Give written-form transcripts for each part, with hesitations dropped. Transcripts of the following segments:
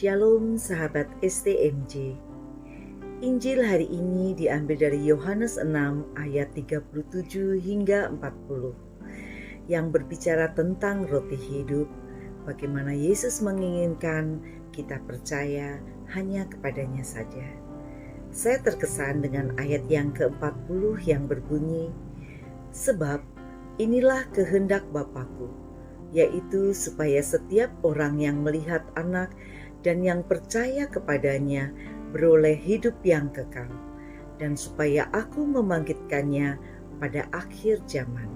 Shalom sahabat STMJ. Injil hari ini diambil dari Yohanes 6 ayat 37 hingga 40 yang berbicara tentang roti hidup, bagaimana Yesus menginginkan kita percaya hanya kepadanya saja. Saya terkesan dengan ayat yang ke-40 yang berbunyi, "Sebab inilah kehendak Bapa-Ku, yaitu supaya setiap orang yang melihat Anak dan yang percaya kepadanya beroleh hidup yang kekal, dan supaya Aku membangkitkannya pada akhir zaman."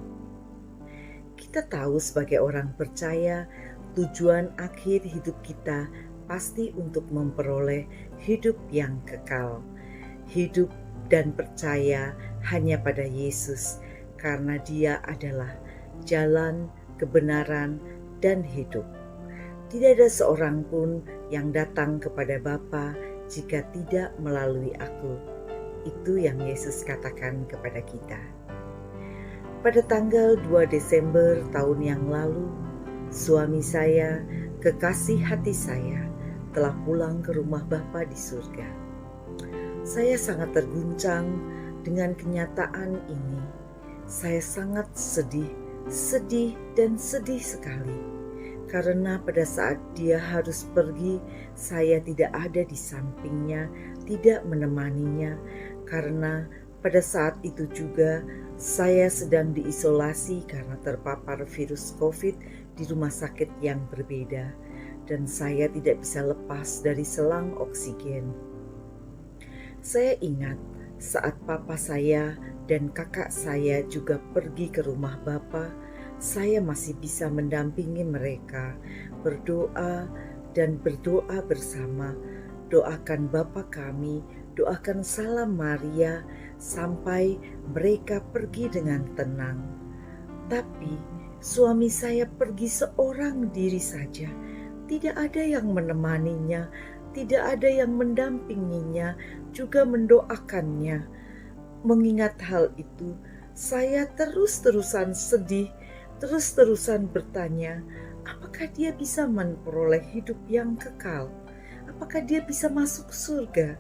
Kita tahu sebagai orang percaya, tujuan akhir hidup kita pasti untuk memperoleh hidup yang kekal. Hidup dan percaya hanya pada Yesus, karena Dia adalah jalan, kebenaran, dan hidup. Tidak ada seorang pun yang datang kepada Bapa jika tidak melalui Aku. Itu yang Yesus katakan kepada kita. Pada tanggal 2 Desember tahun yang lalu, suami saya, kekasih hati saya, telah pulang ke rumah Bapa di surga. Saya sangat terguncang dengan kenyataan ini. Saya sangat sedih dan sedih sekali. Karena pada saat Dia harus pergi, saya tidak ada di sampingnya, tidak menemaninya. Karena pada saat itu juga saya sedang diisolasi karena terpapar virus COVID di rumah sakit yang berbeda. Dan saya tidak bisa lepas dari selang oksigen. Saya ingat saat papa saya dan kakak saya juga pergi ke rumah Bapa, saya masih bisa mendampingi mereka, berdoa bersama, doakan Bapa kami, doakan salam Maria, sampai mereka pergi dengan tenang. Tapi suami saya pergi seorang diri saja, tidak ada yang menemaninya, tidak ada yang mendampinginya, juga mendoakannya. Mengingat hal itu, saya terus-terusan sedih, terus-terusan bertanya, apakah dia bisa memperoleh hidup yang kekal? Apakah dia bisa masuk surga?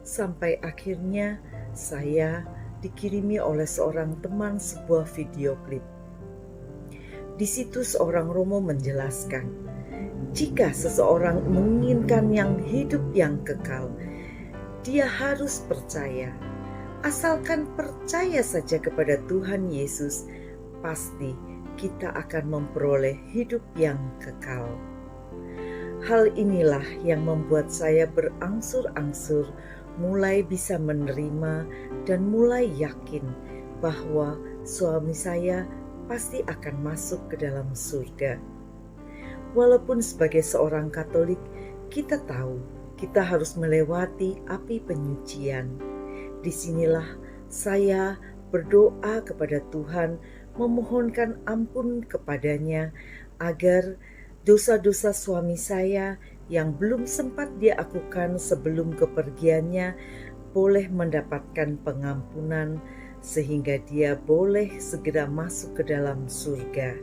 Sampai akhirnya saya dikirimi oleh seorang teman sebuah video klip. Di situ seorang Romo menjelaskan, jika seseorang menginginkan yang hidup yang kekal, dia harus percaya. Asalkan percaya saja kepada Tuhan Yesus, pasti kita akan memperoleh hidup yang kekal. Hal inilah yang membuat saya berangsur-angsur mulai bisa menerima dan mulai yakin bahwa suami saya pasti akan masuk ke dalam surga. Walaupun sebagai seorang Katolik, kita tahu kita harus melewati api penyucian. Disinilah saya berdoa kepada Tuhan, memohonkan ampun kepadanya agar dosa-dosa suami saya yang belum sempat dia lakukan sebelum kepergiannya boleh mendapatkan pengampunan sehingga dia boleh segera masuk ke dalam surga.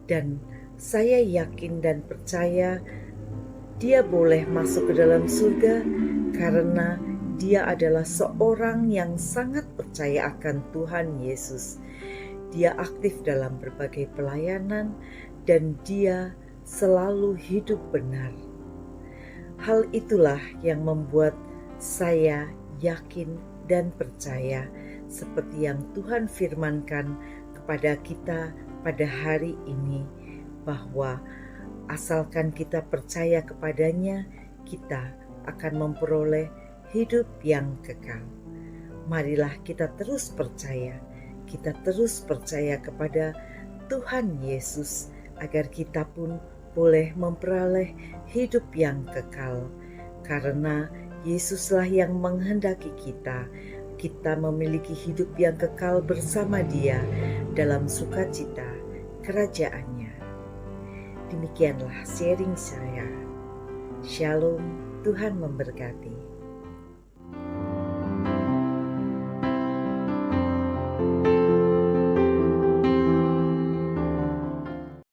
Dan saya yakin dan percaya dia boleh masuk ke dalam surga karena dia adalah seorang yang sangat percaya akan Tuhan Yesus. Dia aktif dalam berbagai pelayanan dan dia selalu hidup benar. Hal itulah yang membuat saya yakin dan percaya seperti yang Tuhan firmankan kepada kita pada hari ini, bahwa asalkan kita percaya kepadanya, kita akan memperoleh hidup yang kekal. Marilah kita terus percaya kepada Tuhan Yesus, agar kita pun boleh memperoleh hidup yang kekal. Karena Yesuslah yang menghendaki kita memiliki hidup yang kekal bersama Dia dalam sukacita kerajaannya. Demikianlah sharing saya. Shalom, Tuhan memberkati.